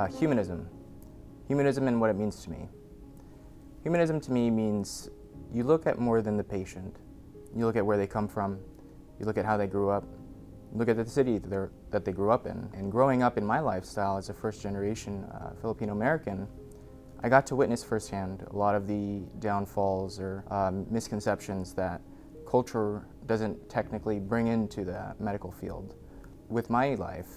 Humanism. Humanism and what it means to me. Humanism to me means you look at more than the patient. You look at where they come from. You look at how they grew up. You look at the city that they grew up in. And growing up in my lifestyle as a first-generation Filipino-American, I got to witness firsthand a lot of the downfalls or misconceptions that culture doesn't technically bring into the medical field. With my life,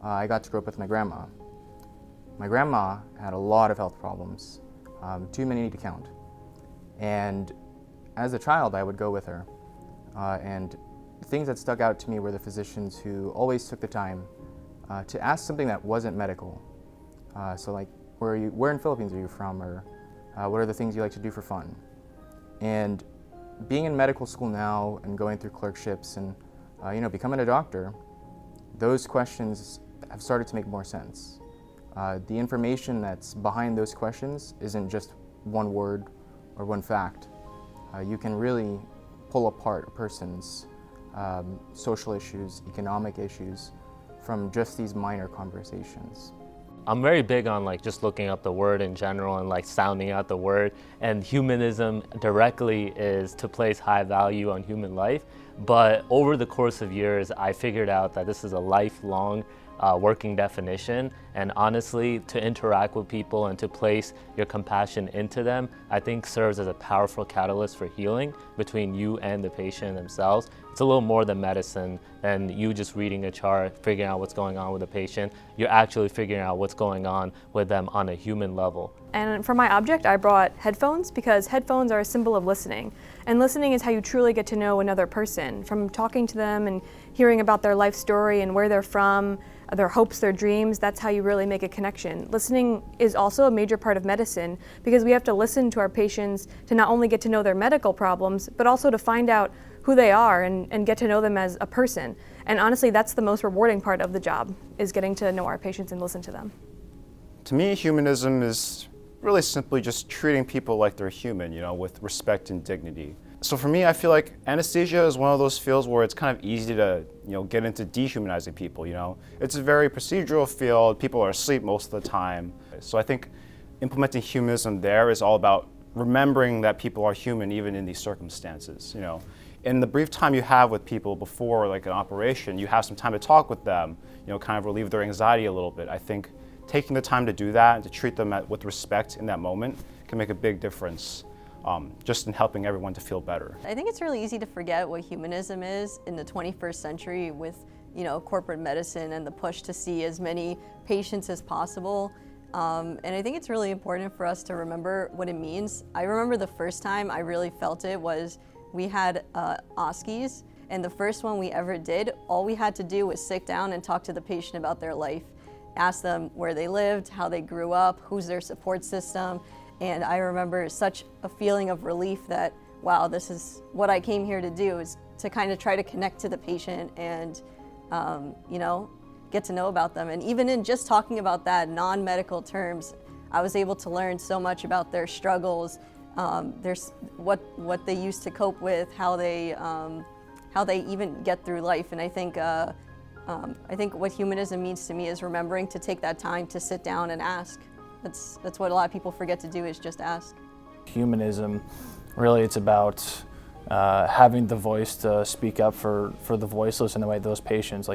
I got to grow up with my grandma. My grandma had a lot of health problems, too many to count. And as a child, I would go with her. And things that stuck out to me were the physicians who always took the time to ask something that wasn't medical. So like, where in Philippines are you from? Or what are the things you like to do for fun? And being in medical school now and going through clerkships and becoming a doctor, those questions have started to make more sense. The information that's behind those questions isn't just one word or one fact. You can really pull apart a person's social issues, economic issues, from just these minor conversations. I'm very big on just looking up the word in general and sounding out the word, and humanism directly is to place high value on human life. But over the course of years, I figured out that this is a lifelong working definition, and honestly, to interact with people and to place your compassion into them, I think serves as a powerful catalyst for healing between you and the patient themselves. It's a little more than medicine than you just reading a chart, figuring out what's going on with the patient. You're actually figuring out what's going on with them on a human level. And for my object, I brought headphones because headphones are a symbol of listening. And listening is how you truly get to know another person, from talking to them and hearing about their life story and where they're from, their hopes, their dreams. That's how you really make a connection. Listening is also a major part of medicine because we have to listen to our patients to not only get to know their medical problems, but also to find out who they are and get to know them as a person. And honestly, that's the most rewarding part of the job, is getting to know our patients and listen to them. To me, humanism is really simply just treating people like they're human, with respect and dignity. So for me, I feel like anesthesia is one of those fields where it's kind of easy to, get into dehumanizing people, It's a very procedural field. People are asleep most of the time. So I think implementing humanism there is all about remembering that people are human even in these circumstances, In the brief time you have with people before an operation, you have some time to talk with them, kind of relieve their anxiety a little bit. I think taking the time to do that and to treat them with respect in that moment can make a big difference. Just in helping everyone to feel better. I think it's really easy to forget what humanism is in the 21st century with, corporate medicine and the push to see as many patients as possible. And I think it's really important for us to remember what it means. I remember the first time I really felt it was we had OSCEs, and the first one we ever did, all we had to do was sit down and talk to the patient about their life, ask them where they lived, how they grew up, who's their support system. And I remember such a feeling of relief that, wow, this is what I came here to do, is to kind of try to connect to the patient and, get to know about them. And even in just talking about that, non-medical terms, I was able to learn so much about their struggles, what they used to cope with, how they even get through life. And I think what humanism means to me is remembering to take that time to sit down and ask. That's what a lot of people forget to do, is just ask. Humanism, really, it's about having the voice to speak up for the voiceless in the way those patients.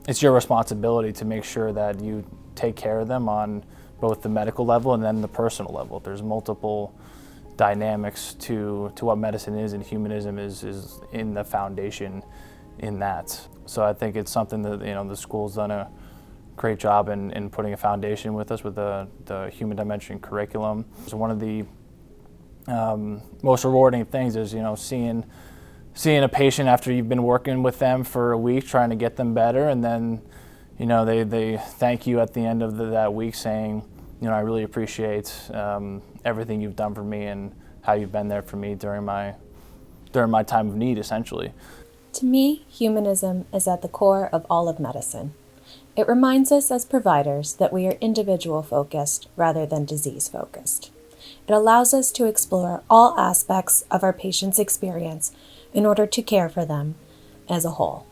It's your responsibility to make sure that you take care of them on both the medical level and then the personal level. There's multiple dynamics to what medicine is, and humanism is in the foundation in that. So I think it's something that the school's done a great job in putting a foundation with us with the human dimension curriculum. So one of the most rewarding things is seeing a patient after you've been working with them for a week trying to get them better, and then they thank you at the end of that week saying, I really appreciate everything you've done for me and how you've been there for me during my time of need, essentially. To me, humanism is at the core of all of medicine. It reminds us as providers that we are individual-focused rather than disease-focused. It allows us to explore all aspects of our patient's experience in order to care for them as a whole.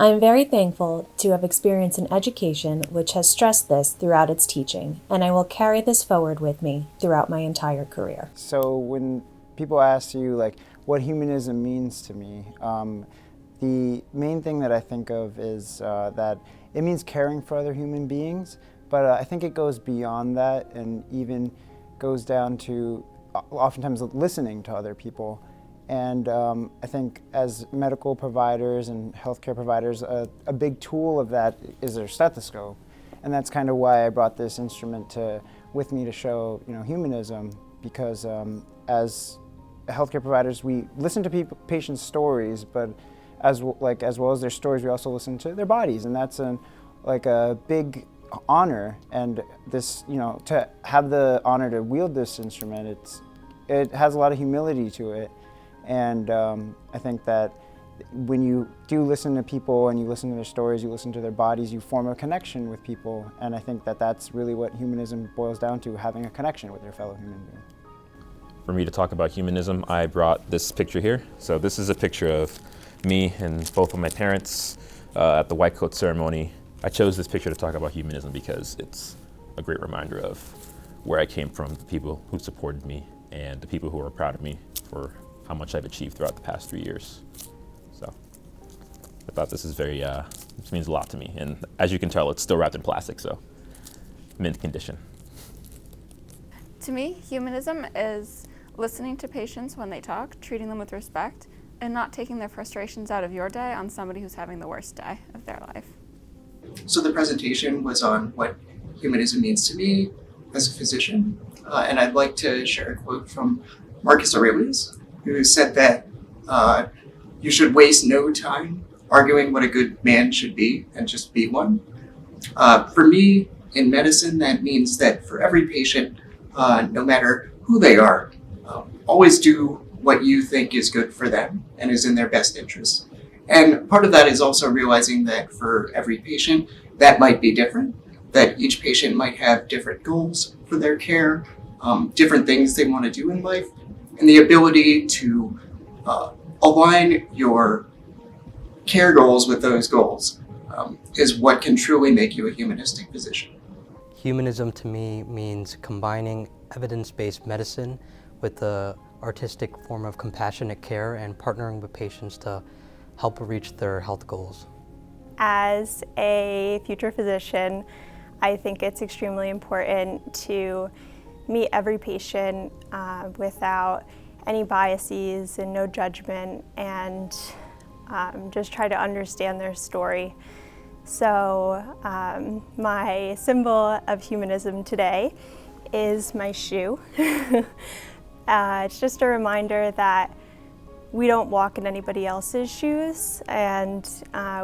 I am very thankful to have experienced an education which has stressed this throughout its teaching, and I will carry this forward with me throughout my entire career. So when people ask you like what humanism means to me, the main thing that I think of is that it means caring for other human beings, but I think it goes beyond that and even goes down to oftentimes listening to other people. And I think as medical providers and healthcare providers, a big tool of that is their stethoscope. And that's kind of why I brought this instrument with me to show, humanism, because as healthcare providers, we listen to patients' stories, but as well as their stories, we also listen to their bodies, and that's a big honor. And this, to have the honor to wield this instrument, it has a lot of humility to it. And I think that when you do listen to people and you listen to their stories, you listen to their bodies, you form a connection with people. And I think that that's really what humanism boils down to, having a connection with your fellow human being. For me to talk about humanism, I brought this picture here. So this is a picture of me and both of my parents at the white coat ceremony. I chose this picture to talk about humanism because it's a great reminder of where I came from, the people who supported me, and the people who are proud of me for how much I've achieved throughout the past 3 years. So I thought this is this means a lot to me. And as you can tell, it's still wrapped in plastic, so mint condition. To me, humanism is listening to patients when they talk, treating them with respect, and not taking their frustrations out of your day on somebody who's having the worst day of their life. So the presentation was on what humanism means to me as a physician, and I'd like to share a quote from Marcus Aurelius, who said that you should waste no time arguing what a good man should be and just be one. For me, in medicine, that means that for every patient, no matter who they are, always do what you think is good for them and is in their best interest. And part of that is also realizing that for every patient, that might be different, that each patient might have different goals for their care, different things they want to do in life, and the ability to align your care goals with those goals is what can truly make you a humanistic physician. Humanism to me means combining evidence-based medicine with the artistic form of compassionate care and partnering with patients to help reach their health goals. As a future physician, I think it's extremely important to meet every patient without any biases and no judgment, and just try to understand their story. So my symbol of humanism today is my shoe. It's just a reminder that we don't walk in anybody else's shoes, and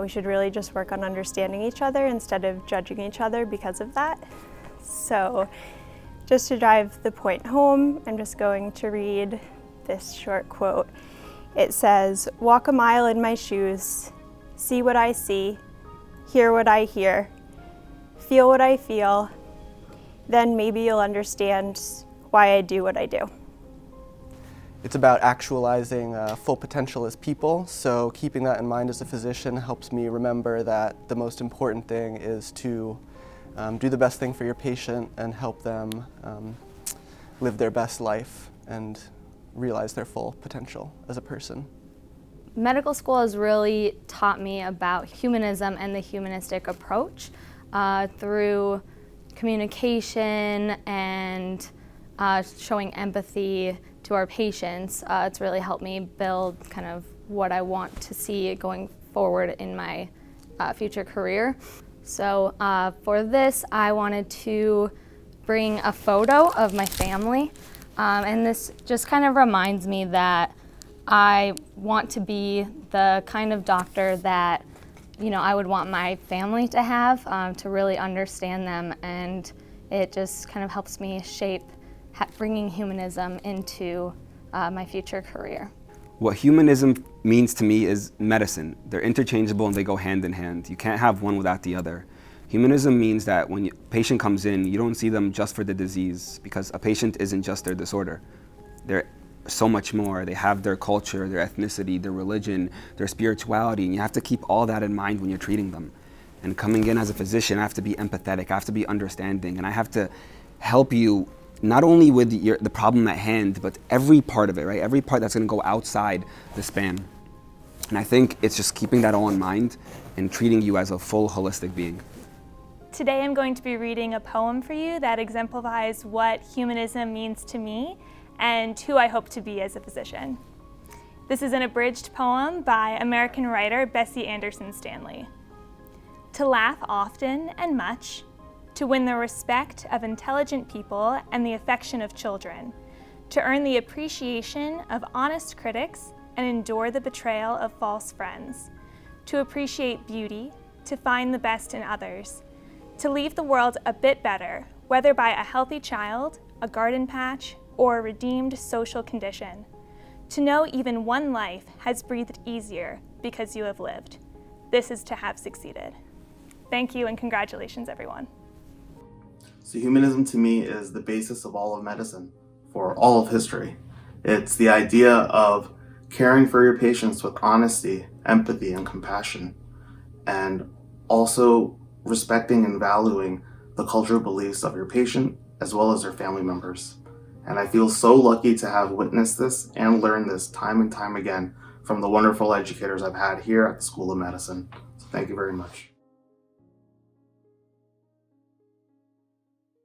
we should really just work on understanding each other instead of judging each other because of that. So just to drive the point home, I'm just going to read this short quote. It says, "Walk a mile in my shoes, see what I see, hear what I hear, feel what I feel, then maybe you'll understand why I do what I do." It's about actualizing full potential as people, so keeping that in mind as a physician helps me remember that the most important thing is to do the best thing for your patient and help them live their best life and realize their full potential as a person. Medical school has really taught me about humanism and the humanistic approach through communication and showing empathy to our patients. It's really helped me build kind of what I want to see going forward in my future career. So for this, I wanted to bring a photo of my family, and this just kind of reminds me that I want to be the kind of doctor that I would want my family to have, to really understand them, and it just kind of helps me shape bringing humanism into my future career. What humanism means to me is medicine. They're interchangeable and they go hand in hand. You can't have one without the other. Humanism means that when a patient comes in, you don't see them just for the disease, because a patient isn't just their disorder. They're so much more. They have their culture, their ethnicity, their religion, their spirituality, and you have to keep all that in mind when you're treating them. And coming in as a physician, I have to be empathetic, I have to be understanding, and I have to help you not only with the problem at hand, but every part of it, right? Every part that's gonna go outside the span. And I think it's just keeping that all in mind and treating you as a full holistic being. Today I'm going to be reading a poem for you that exemplifies what humanism means to me and who I hope to be as a physician. This is an abridged poem by American writer Bessie Anderson Stanley. To laugh often and much, to win the respect of intelligent people and the affection of children, to earn the appreciation of honest critics and endure the betrayal of false friends, to appreciate beauty, to find the best in others, to leave the world a bit better, whether by a healthy child, a garden patch, or a redeemed social condition. To know even one life has breathed easier because you have lived. This is to have succeeded. Thank you and congratulations, everyone. So humanism to me is the basis of all of medicine, for all of history. It's the idea of caring for your patients with honesty, empathy, and compassion, and also respecting and valuing the cultural beliefs of your patient as well as their family members. And I feel so lucky to have witnessed this and learned this time and time again from the wonderful educators I've had here at the School of Medicine. So thank you very much.